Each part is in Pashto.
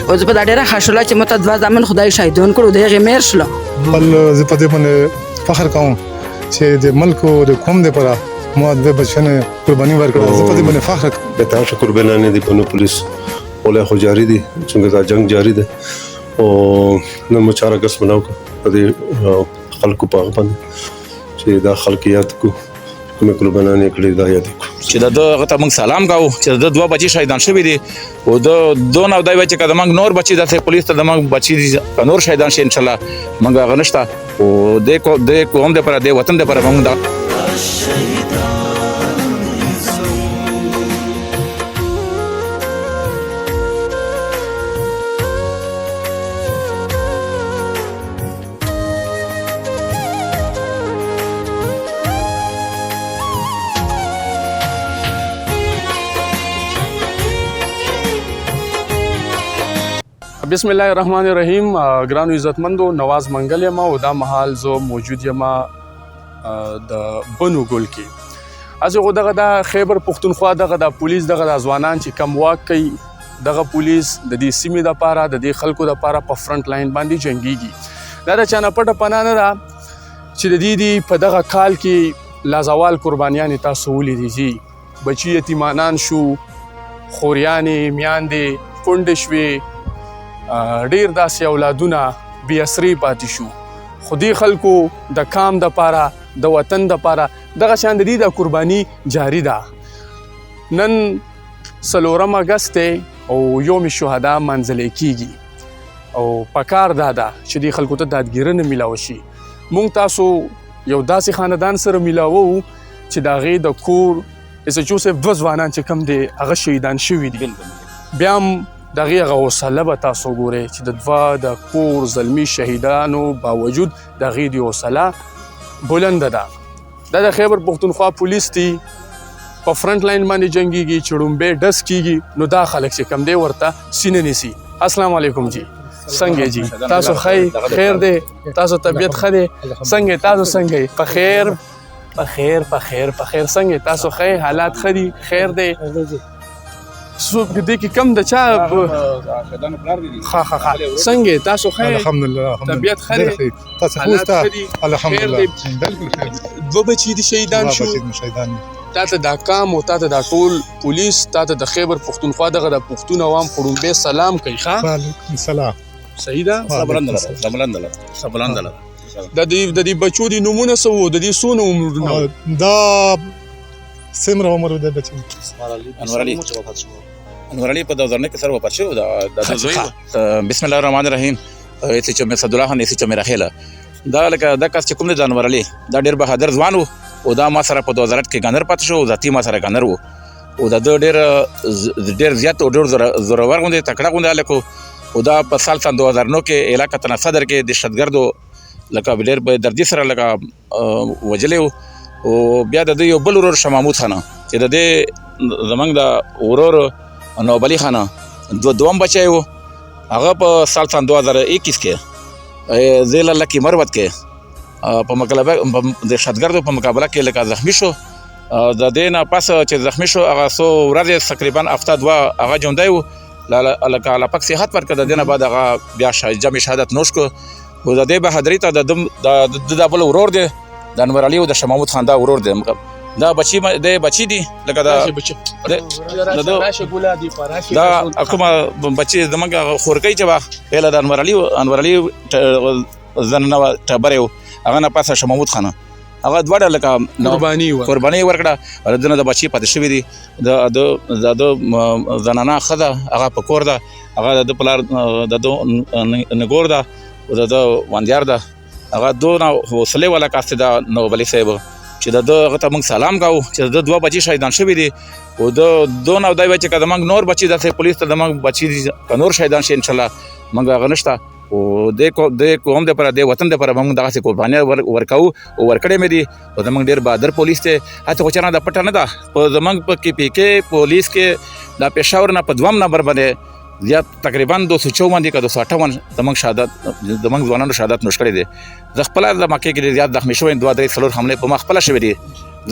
او زه په دا ډېره ښه شوله چې ماته 2 زامن خدای شهیدان کړو د هغې میر شوله. بل زه په دې باندې فخر کوم چې د ملک او د قوم دپاره ما دوه بچیانو قرباني ورکړه. زه په دې باندې فخر کوم. بهتر قربانیان دي په پولیس ولې خو جاری دي څنګه دا جنگ جاری دی او نن مو 4 اگست مناو په دې خلکو په باندې چې دا خلقیات کو کومه قربانیان کړي دا یاد کو چې دغه ته موږ سلام کوو چې د 2 بچي شهیدان شوي دي او د دوه نو دای چې کله موږ نور بچي د پولیس ته د موږ بچي نور شهیدان شي ان شاء الله موږ غنښتا او د قوم د پر د وطن د پر موږ دا بسم الله الرحمن الرحیم. ګرانو عزتمندو، نواز منګل یم او دا مهال زه موجود یم د بنو ګل کې. هغه دغه د خیبر پښتونخوا دغه د پولیس دغه د ځوانان چې کم واک کوي دغه پولیس د دې سیمې دپاره د دې خلکو دپاره په فرنټ لاین باندې جنګیږي. دا د چا نه پټه پناه نه ده چې د دې په دغه کال کې لازوال قربانیانې تاسو ولیدې. بچي یتیمانان شو، خوریانې میاندې کونډې شوې، ډیر داسې اولادونه بې اسرې پاتې شو. خو دې خلکو د کام دپاره د وطن دپاره دغه شان د دې د قرباني جاري ده. نن 4 اګست او یوم شهدا منځلی کیږي او پکار دا ده چې دې خلکو ته دادګیرنه میلاوه شي. موږ تاسو یو داسې خاندان سره میلاوو چې د هغې د کور ایس ایچ او صاحب 2 ځوانان چې کوم دی هغه شهیدان شوي دي. بیا هم دغه حوصله به تاسو ګورئ چې د 2 د کور زلمی شهیدانو باوجود دغه دی حوصله بلند ده. دا د خیبر پښتونخوا پولیس دی په فرنٹ لاین باندې جنگيږي چې ډومبه ډس کیږي نو دا خلک چې کم دی ورته سینه نیسي. السلام علیکم جی، څنګه جی تاسو خیر دی؟ تاسو طبیعت ښه دی؟ څنګه تاسو څنګه په خیر څنګه تاسو حالات ښه دي؟ خیر دی؟ سو دې کې کم د چا څنګه تاسو خیر؟ الحمدلله طبیعت ښه دی؟ تاسو خوسته الحمدلله بالکل خیر. 2 بچي دي شهیدان شو. تاته دا کام او تاته دا ټول پولیس تاته د خیبر پښتونخوا دغه د پښتون عوام قرباني سلام کوي. ښه وعلیکم السلام. صحیح ده. سبلندله د دې بچو دي نمونه سو د دې سونه عمرونه دا سمره عمر د بچو انور علي په 2009 کې سره وفات شو. دا زوی بسم الله الرحمن الرحیم. چې مې صد الله خان چې مې راخیله دا لکه دا کس چې کوم د انور علي دا ډیر بهادر ځوان او دا ما سره په 2008 کې ګانر پات شو. ذاتی ما سره ګانر وو او دا ډیر زیات او ډیر زورور غوندې تکړه غوندې لکه او دا په سال 2009 کې علاقه تنه صدر کې د شتګردو لکه ډیر به دردي سره لکه وجلې او بیا د یو بل ورور شمامود خانه چې د دې زمنګ د ورور نوبلی خانه دوم بچی وو. هغه په سال 2021 کې زیل لکی مروت کې په مقابله د شتګردو په مقابله کې لکه زخمی شو. د دې نه پس چې زخمی شو هغه 100 ورځې تقریبا هفته 2 هغه ژوندی وو. لکه الله پاک صحت ورکړه. د دې نه بعد هغه بیا جامع شهادت نوش کو او د دې بهادري ته د بل ورور دی د انور علي او د شمامود خان دا ورور دی. دا بچی دي لکه دا کومه بچی زمونږ خورکۍ چې وه پهله د انور علي زننه ټبرې و هغه نه پاسه شمامود خانه هغه دواړه لکه قرباني ورکړه. د نه د بچي پاتې شوي دي. د زنانه ښځه هغه په کور ده، هغه د پلار د نګور ده او د واندیار ده. هغه دونه حوصلې والا کس ده نوبلي صاحب چې د هغه ته موږ سلام کوو چې د 2 بچي شهیدان شوي دي او د دونه دای چې که زموږ نور بچي داسې پولیس ته زموږ بچي که نور شهیدان شي انشاءالله موږ هغه نشته او د قوم دپاره د وطن دپاره موږ دغسې قربانۍ ورکوو او ورکړې مې دي. او زموږ ډېر بهادر پولیس دی. هڅه خو چا نه ده پټه نه ده. په زموږ په KPK پولیس کې د پېښور نه په 2 نمبر باندې زیات تقریبا 254 که 258 زموږ ځوانانو شهادت نوش کړی دی. زه خپله د مکې کې زیات زخمي شوی 2-3 حملې په ما خپله شوې دي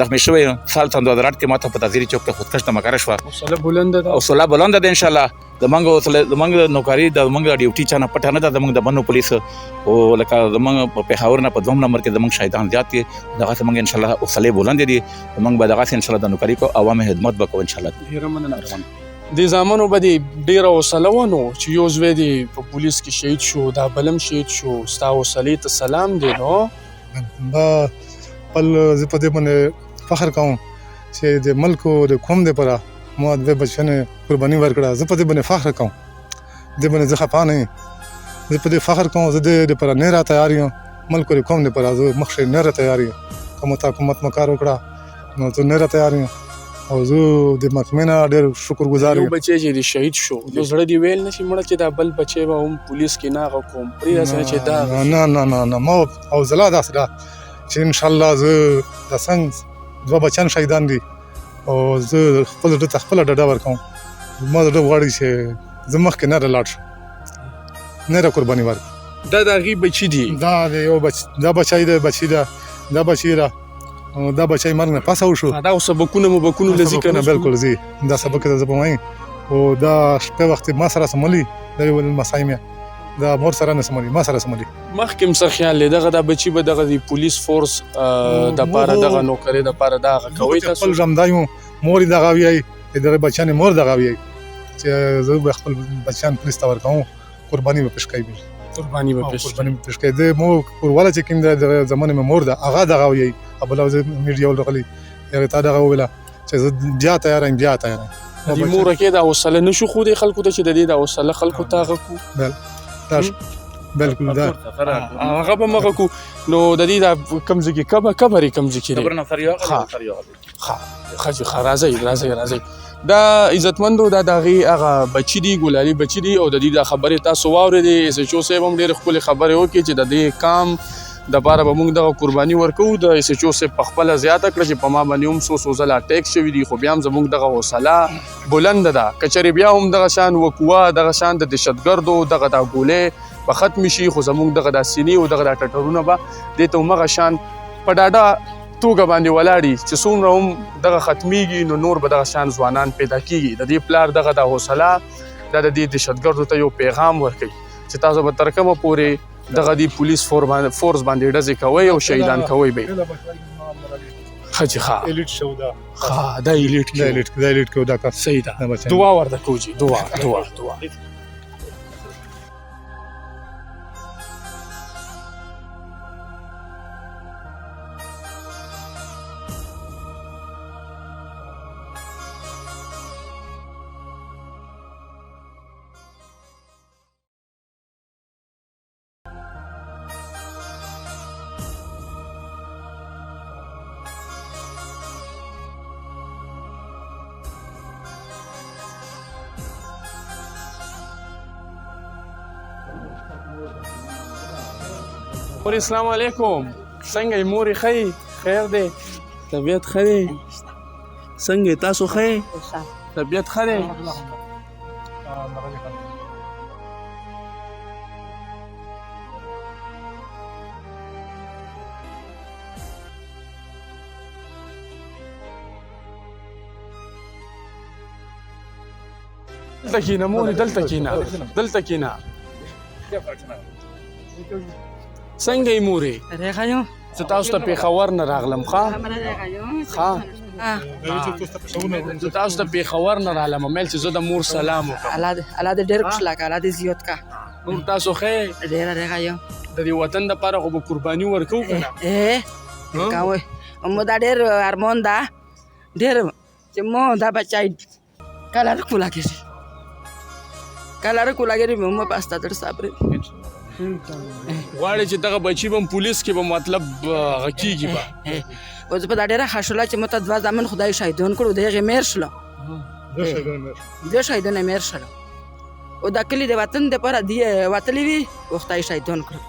زخمی شوی سال 2008 کې ماته په تاثیري چوک کې خودکش تمکاره شوه حوصله بلنده ده او صلاح بلنده ده ان شاء الله زمونږ نوکری د زمونږ ډیوټي چانه پټه نه ده زمونږ د بنو پولیس او لکه زمونږ په پېښور نه په 2 نمبر کې زمونږ شهیدان زیات دي دغه زمونږ ان شاء الله حوصله بلند دي زمونږ به دغه ان شاء الله د نوکری کو عوامو خدمت وکړو ان شاء الله ډیره مننه د زامنو به دې ډیره حوصله ونه چې یو زوی دې په پولیس کې شهید شو دا بلم شهید شو ستا حوصلې ته سلام دی نو با خپل زه په دې باندې فخر کوم چې د ملک او د قوم لپاره ما د بچنه قرباني ورکړه زه په دې باندې فخر کوم دې باندې زه خپه نه یم زه په دې فخر کوم زه د لپاره نه را تیار یم ملک او قوم لپاره زه مخشه نه را تیار یم کوم ته حکومت مکار وکړه نو زه نه را تیار یم او زه د محکمې نه ډېر شکرګزار یو یم بچی چې د شهید شو نو زړه دی ویل نشي مړه چې دا بل بچی به هم پولیس کې ناغه کوم پرې داسې چې دا نه نه نه نه ما او زلا داسې ده چې ان شاء الله زه د څنګه 2 بچیان شهیدان دي او زه خپل د خپل ډډه ورکوم ما د غواړي چې زه مخکې نه لاړ شم نه را قرباني ورک دا د هغې بچي دي دا د یو دا بچی ده بچی ده دا بچی ده دا بچی مرګ نه پاسه وشو دا اوس سبقونه مبقونه لذي کنه بالکل زی دا سبق ته زبم او دا شپه وخت ما سره سمولي د یو مسایمه دا مور سره نه سمولي ما سره سمولي مخکې سر خیال دی دغه د بچي به دغه د پولیس فورس د پاره دغه نوکری د پاره دغه کوي تاسو خپل رمدایو مور دغه وی د بچیان مور دغه وی چې زه خپل بچیان پولیس ته ورکوم قرباني به پېښ کوي قرباني به قرباني به پېښ کوي د مو کورواله چې کوم د زمانه مور ده هغه دغه وی ابل او میډیا ولغلی هغه تا دغه ویله چې زه بیا تیار یم بیا تیار یم د مور کې د حوصله نشو خو د خلکو ته چې د دې د حوصله خلکو ته غو بل تاش بالکل دا هغه به مغه کو نو د دې د کمزګي کبري کمزګي خبر نه سره یو خاجي راځي دا عزتمندو دا دغه هغه بچی دی ګلالي بچی دی او د دې د خبره تاسو واورېدې اس ایچ او صاحب هم ډېر خپل خبره وکړي چې د دې کام د باره به موږ دغه قرباني ورکو د اس ایچ او صاحب په خپل زیاته کړ چې په ما باندې هم سو زلا ټیک شوی دی خو بیا هم زموږ دغه حوصله بلند ده کچری بیا هم دغه شان وکوا دغه شان د دهشتګردو دغه د ګولې په ختم شي خو زموږ دغه د سینې او دغه د ټټرونه به د ته مغه شان په ډاډه توګه باندې ولاړی چې څومره هم دغه ختمیږي نو نور به دغه شان ځوانان پیدا کیږي د دې پلار دغه د حوصله د دې دهشتګردو ته یو پیغام ورکړي چې تاسو به تر کومه پورې دغه دی پولیس فورس باندې ډزې کوي او شهیدان کوي به خجی ښه الیټ شو دا ښه دا الیټ کو دا کا صحیح ده دعا ورته کوجی دعا مور السلام علیکم څنګه یې مورې ښه خیر دی طبیعت ښه دی څنګه تاسو ښه طبیعت ښه دی دلته کښېنه مورې دلته کښېنه څنګه یې مورې رغايو زه تاسو ته پېښور نه راغلم ښه زه تاسو ته پېښور نه راغلم مېل چې زه د مور سلام وکړم الله دې ډېر خوشاله کړه الله دې زیات کا نور تاسو ښه ډېر رغايو د دې وطن دپاره خو به قرباني ورکوو که نه کوي مو دا ډېر ارمان ده ډېر چې مو دا بچی کله راکولاګېږي مو پاسته در صبر غواړي چې دغه بچي به پولیس کې به مطلب هغه کېږي به اوس په دا ډېره خوشحاله چې ماته 2 زامن خدای شهیدان کړو د هغې میر شله دوه شهیدان میر شله او دا کلي د وطن دپاره دی وتلي وي او خدای شهیدان کړو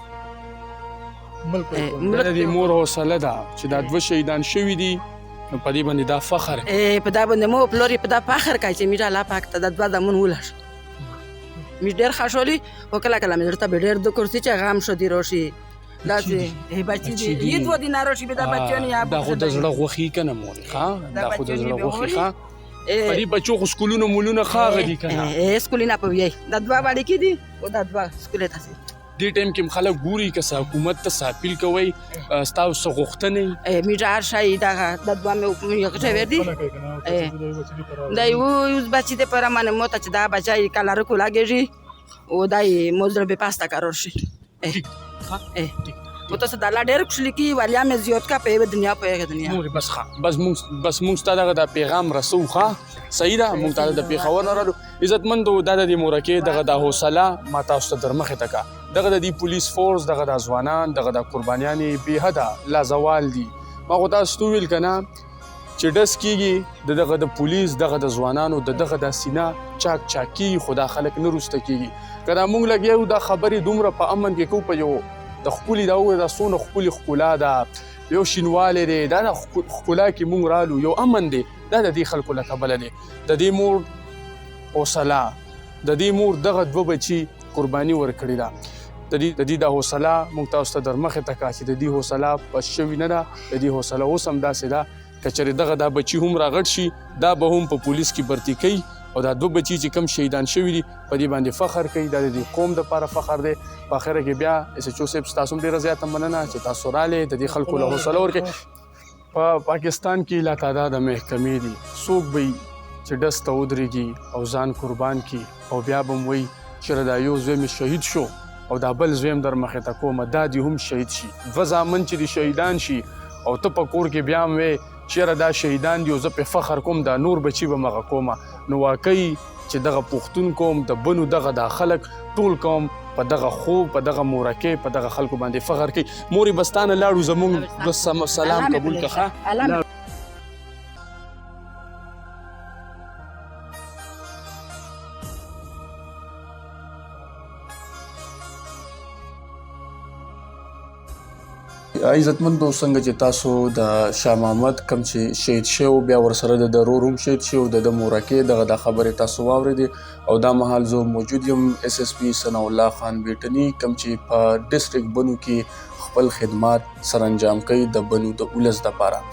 د دې مور حوصله ده چې دا 2 شهیدان شوي دي نو په دې باندې دا فخر په دا باندې مو پلور یې په دا فخر کوي چې میډه الله پاک ته دا 2 زامن ولاړ مې ډېر خوشحالي او کله مې درته به ډېر د کرسي چې غم شو دی راشي داسې بچي دي یې 2 دینارو شي به دا بچیان یا دا خو د زړه غوښې که نه مورې ښه دا خو د زړه غوښې ښه په دې بچو خو سکولونه مولونه ښاغه دي که نه سکولونه په ویایي دا 2 باندې کې دي او دا 2 سکولې ته ځي دې ټایم کې هم خلک ګوري که څه حکومت ته څه اپیل کوئ ستاسو څه غوښتنې میټه هر شی دغه د 2 مې یو دي دا یو بچی دپاره من موته چې دا بچی کلاره کو لګېږي او دا یې موزره به پاسته قرار شي و تاسو دا لا ډېر خوشحالي کی ولیا مې زیات کا په دنیا په دنیا مورې بس ښه بس مونږ ستا دغه دا پیغام رسو ښه صحیح ده مونږ ته د پېښور نه رالو عزتمندو دا د دې مورکې دغه د حوصله ما تاسو ته در مخې ته کا دغه د دې پولیس فورس دغه د ځوانان دغه د قربانیانې بې حده لازوال دي ما خو تاسو ته وویل که نه چې ډس کېږي دغه د پولیس دغه د ځوانانو دغه د سینه چاک کېږي خو دا خلک نه روسته کېږي که دا مونږ لګیا دا خبرې دومره په امن کې کوو په یو د ښکلي دا ووایه دا څونه ښکلې ښکلا ده یو شینوالی دی دا د ښکلا کې مونږ رالو یو امن دی دا د دې خلکو له کبله دی د دې مور حوصله د دې مور دغه 2 بچي قرباني ورکړې ده د دې د حوصله مونږ تاسو ته در مخې ته کا چې د دې حوصله بس شوي نه ده د دې حوصله اوس هم داسې ده که چېرې دغه دا بچي هم راغټ شي دا به هم په پولیس کې برتي کوي او دا 2 بچي چې کم شهیدان شوي دي په دې باندې فخر کوي دا د دې قوم دپاره فخر دی په اخره کې بیا ایس ایچ او صاحب ستاسو هم ډېره زیاته مننه چې تاسو رالې د دې خلکو له حوصله ورکړئ په پاکستان کې لا تعداده محکمې دي څوک به چې ډس ته ودرېږي او ځان قربان کړي او بیا به م وایي چېرې دا یو زوی مې شهید شو او دا بل زوی هم در مخې ته کومه دا دې هم شهید شي 2 زامن چې دي شهیدان شي او ته په کور کې بیا هم وایې چېرې دا شهیدان دي او زه پې فخر کوم دا نور بچي به مغه کومه نو واقعي چې دغه پښتون قوم د بنو دغه دا خلک ټول قوم په دغه خوب په دغه مورکې په دغه خلکو باندې فخر کوي مورې بستانه لاړو زمونږ سلام قبول کړه عزتمندو څنګه چې تاسو د شاه محمد کم چې شهید شوی بیا ورسره د ورور هم شهید شوی د مورکې دغه د خبرې تاسو واورېدې او دا مهال زه موجود یم اس اس پی ثناء الله خان بیټني کم چې په ډسټرک بنو کې خپل خدمات سرانجام کوي د بنو د ولس دپاره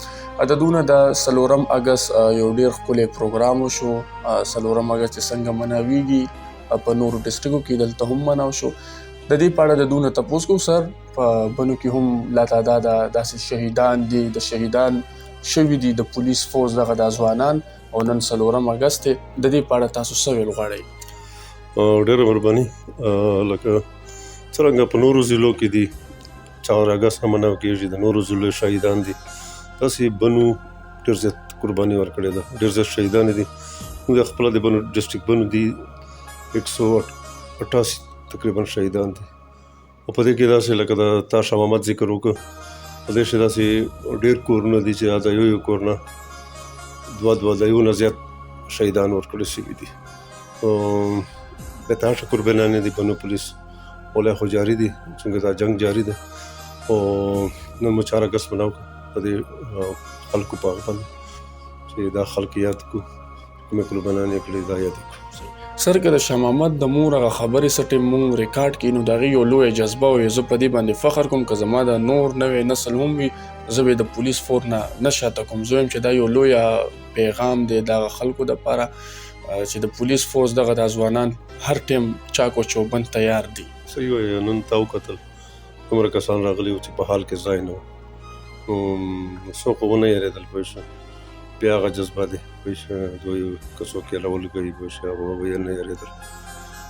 عددونه د 4 اګست یو ډېر ښکلی پروګرام وشو 4 اګست چې څنګه مناویږي په نورو ډسټرکو کې دلته هم مناو شو د دې په اړه د دونه تپوس کوو سر په بنو کې هم لا تعداده داسې شهیدان دي د شهیدان شوي دي د پولیس فورس دغه د ځوانان او نن 4 اګست دی د دې په اړه تاسو څه ویل غواړئ ډېره مهرباني لکه څرنګه په نورو ضلعو کې دي 4 اګست نه مناو کېږي د نورو ضلعو شهیدان دي داسې بنو ډېر زیات قرباني ورکړې ده ډېر زیات شهیدان دي موږ خپله د بنو ډسټرک بنو دي 188 تقریبا شهیدان دي او په دې کې داسې لکه د تا شاه محمد ذکر وکړه په دې کې داسې ډېر کورونه دي چې دا یو کور نه 2 ځایونه زیات شهیدان ورکړل شوي دي بېتاشه قربانیانې دي بنو پولیس اوله خو جاري دي څنګه دا جنګ جاري ده او نن مو 4 اګست مناو په دې خلکو په هغه باندې چې دا خلک یاد کړو کومې قربانیانې کړې دا یاد کړو سر که د شاه محمد د مور هغه خبرې څه ټیم مونږ ریکارډ کړي نو د هغې یو لویه جذبه وي زه په دې باندې فخر کوم که زما د نور نوی نسل هم وي زه به د پولیس فورس نه شاته کوم زه وایم چې دا یو لویه پیغام دی دغه خلکو دپاره چې د پولیس فورس دغه د ځوانان هر ټیم چاک و چوبند تیار دي صحیح وایي نن تا وکتل دومره کسان راغلي وو چې په حال کې ځای نه و څوک ونه یېرېدل پوه شو بیا هغه جذبه دی پوه شوې دوی که څوک یېرول کوي پوه شوې هغه به یې نه یېرېدل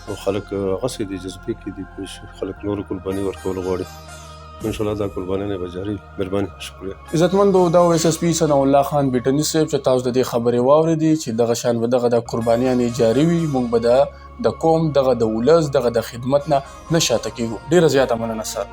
او خلک هغسې دي جذبې کې دي پوه شوې خلک نورو قرباني ورکول غواړي انشاءالله دا قربانیانې به جاري مهرباني شکریه عزتمندو دا ایس اس پي ثناء الله خان بیټني صاحب چې تاسو د دې خبرې واورېدې چې دغه شان به دغه د قربانیانې جاري وي موږ به د قوم دغه د ولس دغه د خدمت نه شاته کېږو ډېره زیاته مننه سر